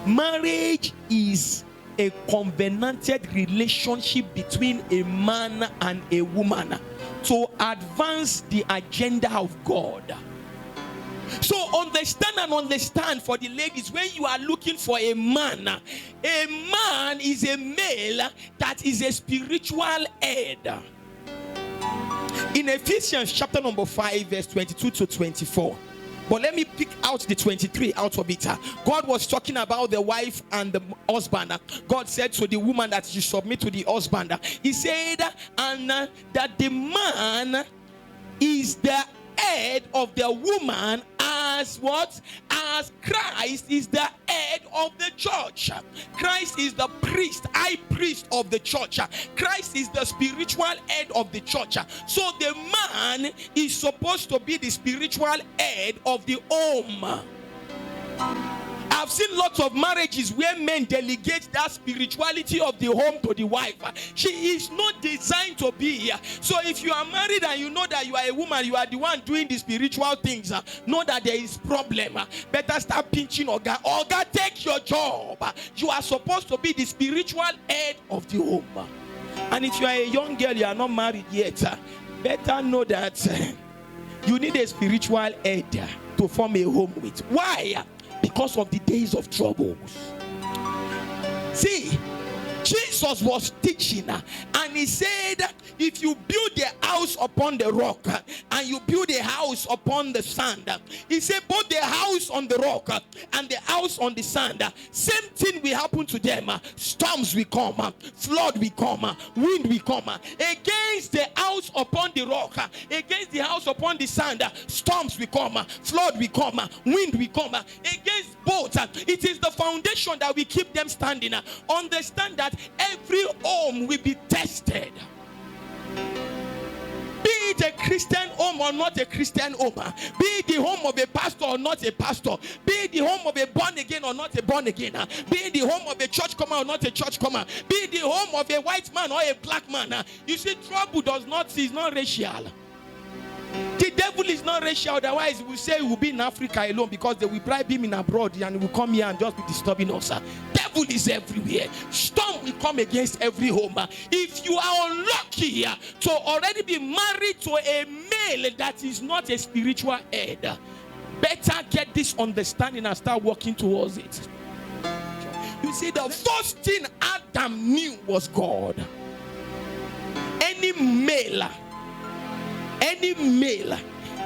Marriage is a covenanted relationship between a man and a woman to advance the agenda of God. So understand for the ladies, when you are looking for a man is a male that is a spiritual head. In Ephesians chapter number 5 verse 22 to 24. But let me pick out the 23 out of it. God was talking about the wife and the husband. God said to the woman that you submit to the husband. He said, and that the man is the head of the woman, as what? As Christ is the head of the church. Christ is the priest, high priest of the church. Christ is the spiritual head of the church. So the man is supposed to be the spiritual head of the home. I've seen lots of marriages where men delegate that spirituality of the home to the wife. She is not designed to be here. So if you are married and you know that you are a woman, you are the one doing the spiritual things, know that there is problem. Better start pinching Oga. Oga, take your job. You are supposed to be the spiritual head of the home. And if you are a young girl, you are not married yet, better know that you need a spiritual head to form a home with. Why? Because of the days of troubles. See, Jesus was teaching and he said, if you build a house upon the rock and you build a house upon the sand, he said both the house on the rock and the house on the sand, same thing will happen to them. Storms will come, flood will come, wind will come. Against the house upon the rock, against the house upon the sand, storms will come, flood will come, wind will come. Against both, it is the foundation that will keep them standing. Understand that every home will be tested. Be it a Christian home or not a Christian home, be it the home of a pastor or not a pastor, be it the home of a born again or not a born again, be it the home of a church comer or not a church comer, be it the home of a white man or a black man. You see, trouble is not racial. The devil is not racial, otherwise we say he will be in Africa alone because they will bribe him in abroad and he will come here and just be disturbing us. Devil is everywhere. Storm will come against every home. If you are unlucky to already be married to a male that is not a spiritual head, better get this understanding and start working towards it. You see, the first thing Adam knew was God. Any male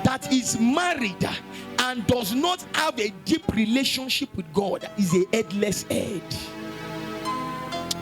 that is married and does not have a deep relationship with God is a headless head.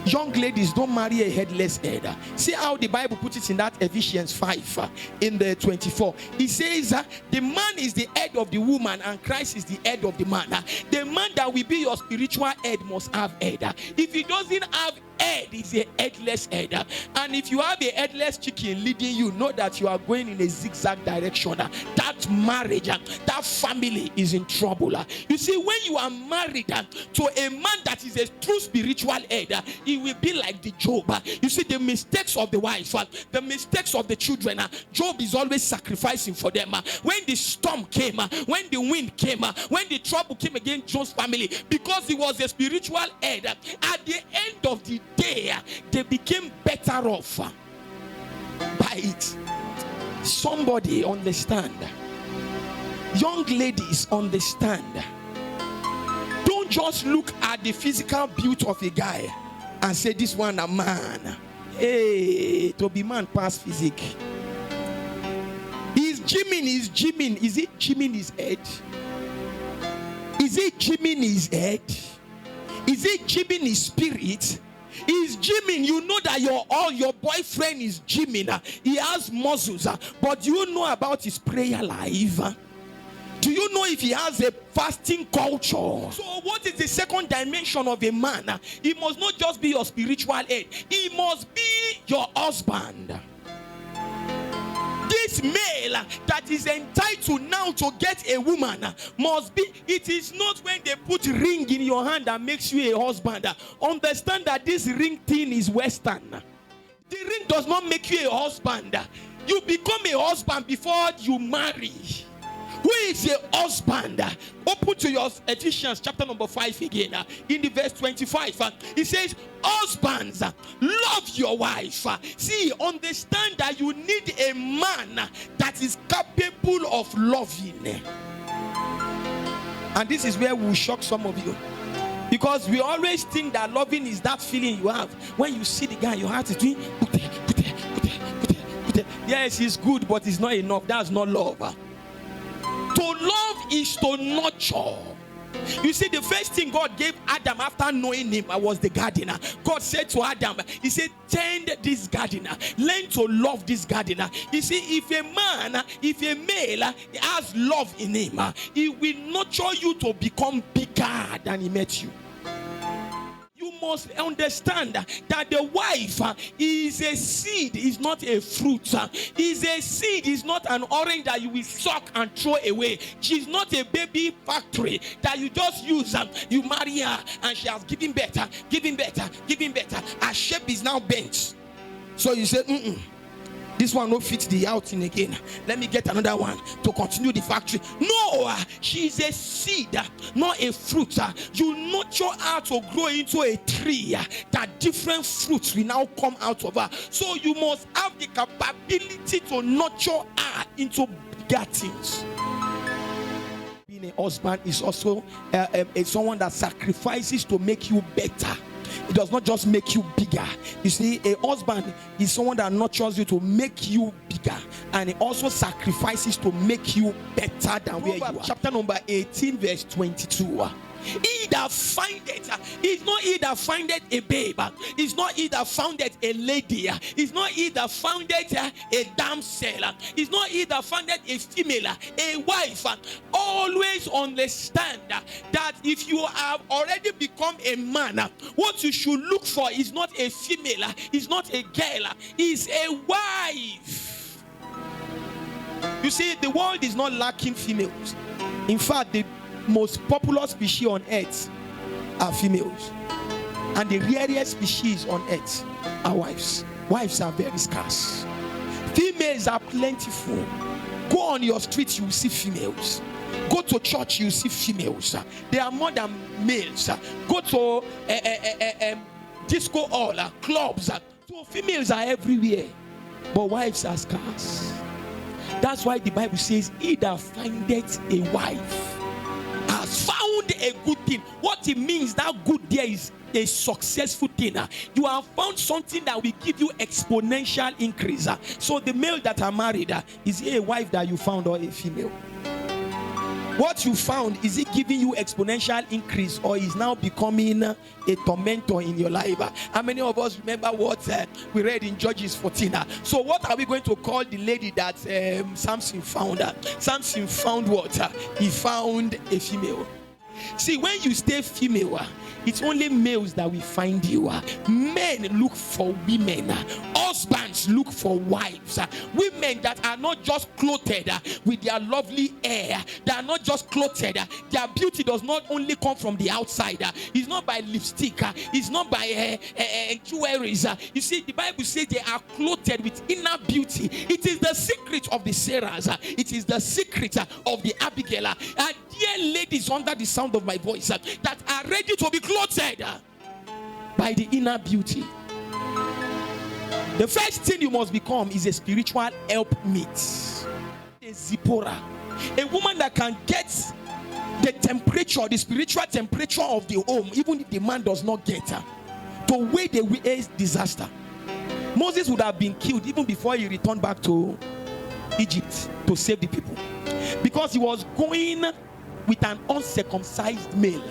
Young ladies, don't marry a headless head. See how the Bible puts it in that Ephesians 5 in the 24. It says the man is the head of the woman and Christ is the head of the man. The man that will be your spiritual head must have head. If he doesn't have head, is a headless head. And if you have a headless chicken leading you, know that you are going in a zigzag direction. That marriage, that family is in trouble. You see, when you are married to a man that is a true spiritual head, it will be like the Job. You see, the mistakes of the wife, the mistakes of the children, Job is always sacrificing for them. When the storm came, when the wind came, when the trouble came against Job's family, because he was a spiritual head, at the end of the day, they became better off by it. Somebody understand. Young ladies, understand. Don't just look at the physical beauty of a guy and say this one a man. Hey, to be man past physique. He's gymming. Is it gymming his head? Is it gymming his head? Is it gymming his spirit? He's gymming. You know that your boyfriend is gymming. He has muscles. But do you know about his prayer life? Do you know if he has a fasting culture? So what is the second dimension of a man? He must not just be your spiritual head. He must be your husband. This male that is entitled now to get a woman must be. It is not when they put ring in your hand that makes you a husband. Understand that this ring thing is Western. The ring does not make you a husband. You become a husband before you marry. Who is a husband? Open to your Ephesians chapter number 5 again. In the verse 25, it says, husbands, love your wife. See, understand that you need a man that is capable of loving. And this is where we will shock some of you, because we always think that loving is that feeling you have when you see the guy, your heart is doing yes, it's good, but it's not enough. That's not love. To love is to nurture. You see, the first thing God gave Adam after knowing him was the gardener. God said to Adam, he said, tend this gardener, learn to love this gardener. You see, if a male has love in him, he will nurture you to become bigger than he met you. You must understand that the wife is a seed, is not a fruit. Is a seed, is not an orange that you will suck and throw away. She's not a baby factory that you just use. You marry her and she has given better. Her shape is now bent. So you say, this one no fit the outing again. Let me get another one to continue the factory. No, she's a seed, not a fruit. You nurture her to grow into a tree that different fruits will now come out of her. So you must have the capability to nurture her into bigger things. Being a husband is also someone that sacrifices to make you better. It does not just make you bigger. You see, a husband is someone that nurtures you to make you bigger, and he also sacrifices to make you better than where you are. Chapter number 18, verse 22. He that findeth, is not he that findeth a babe, is not he that founded a lady, is not he that founded a damsel, is not he that founded a female, a wife. Always understand that if you have already become a man, what you should look for is not a female, is not a girl, is a wife. You see, the world is not lacking females. In fact, the most popular species on earth are females, and the rarest species on earth are wives. Wives are very scarce. Females are plentiful. Go on your street, you will see females. Go to church, you see females. They are more than males. Go to disco hall, clubs. So females are everywhere, but wives are scarce. That's why the Bible says, he that findeth a wife has found a good thing. What it means, that good there is a successful thing. You have found something that will give you exponential increase. So the male that are married, is it a wife that you found or a female? What you found, is it giving you exponential increase, or is now becoming a tormentor in your life? How many of us remember what we read in Judges 14? So what are we going to call the lady that Samson found? Samson found what? He found a female. See, when you stay female, it's only males that will find you. Men look for women. Husbands look for wives. Women that are not just clothed with their lovely hair. They are not just clothed. Their beauty does not only come from the outside. It's not by lipstick. It's not by jewelries. You see, the Bible says they are clothed with inner beauty. It is the secret of the Sarahs. It is the secret of the Abigail. And dear ladies under the sound of my voice that are ready to be clothed by the inner beauty. The first thing you must become is a spiritual helpmeet. A Zipporah, a woman that can get the temperature, the spiritual temperature of the home, even if the man does not get her, to weigh the disaster. Moses would have been killed even before he returned back to Egypt to save the people, because he was going with an uncircumcised male.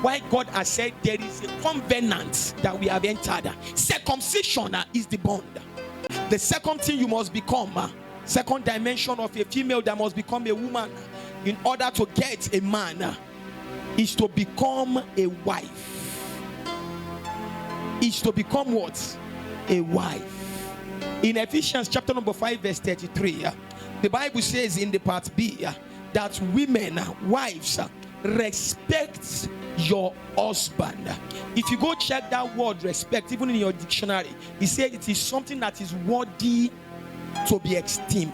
Why God has said there is a covenant that we have entered. Circumcision is the bond. The second thing you must become, second dimension of a female that must become a woman in order to get a man, is to become a wife. Is to become what? A wife. In Ephesians chapter number 5 verse 33, the Bible says in the part B that women, wives, respect your husband. If you go check that word respect, even in your dictionary, it says it is something that is worthy to be esteemed.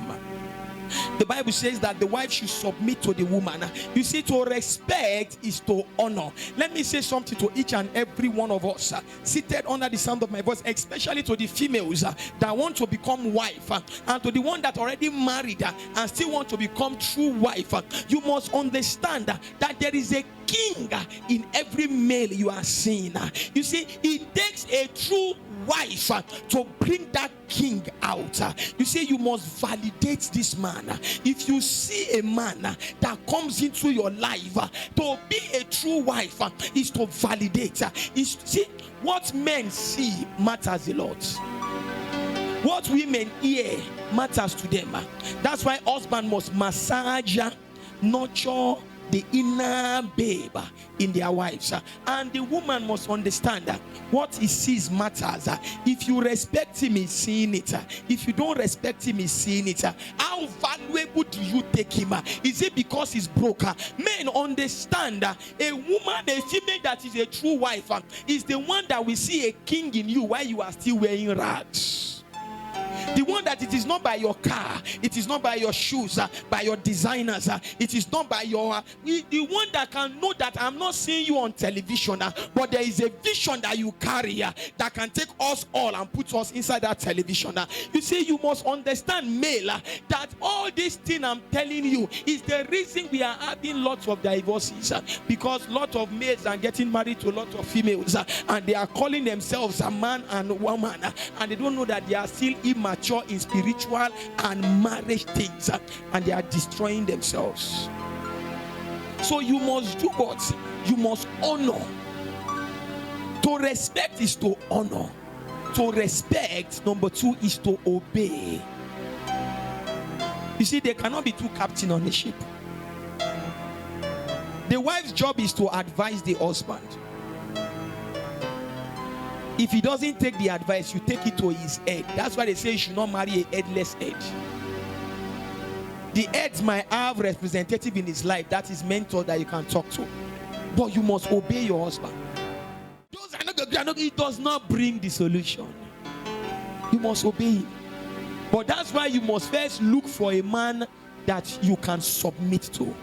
The Bible says that the wife should submit to the woman. You see, to respect is to honor. Let me say something to each and every one of us seated under the sound of my voice, especially to the females that want to become wife, and to the one that already married and still want to become true wife. You must understand that there is a king in every male you are seeing. You see, it takes a true wife to bring that king out. You see, you must validate this man. If you see a man that comes into your life, to be a true wife is to validate. See, what men see matters a lot. What women hear matters to them. That's why husband must massage, nurture the inner babe in their wives, and the woman must understand that what he sees matters. If you respect him, he's seeing it. If you don't respect him, he's seeing it. How valuable do you take him? Is it because he's broke? Men understand that a woman, a female that is a true wife, is the one that will see a king in you while you are still wearing rags. The one that it is not by your car, it is not by your shoes, by your designers, it is not by your the one that can know that I'm not seeing you on television, but there is a vision that you carry that can take us all and put us inside that television. You see, you must understand, male, that all this thing I'm telling you is the reason we are having lots of divorces, because lots of males are getting married to a lot of females, and they are calling themselves a man and woman, and they don't know that they are still immature in spiritual and marriage things, and they are destroying themselves. So you must do what? You must honor. To respect is to honor. To respect, number two, is to obey. You see, there cannot be two captains on a ship. The wife's job is to advise the husband. If he doesn't take the advice, you take it to his head. That's why they say you should not marry a headless head. The head might have representative in his life, that is mentor that you can talk to, but you must obey your husband. Those are not, it does not bring the solution. You must obey him. But that's why you must first look for a man that you can submit to.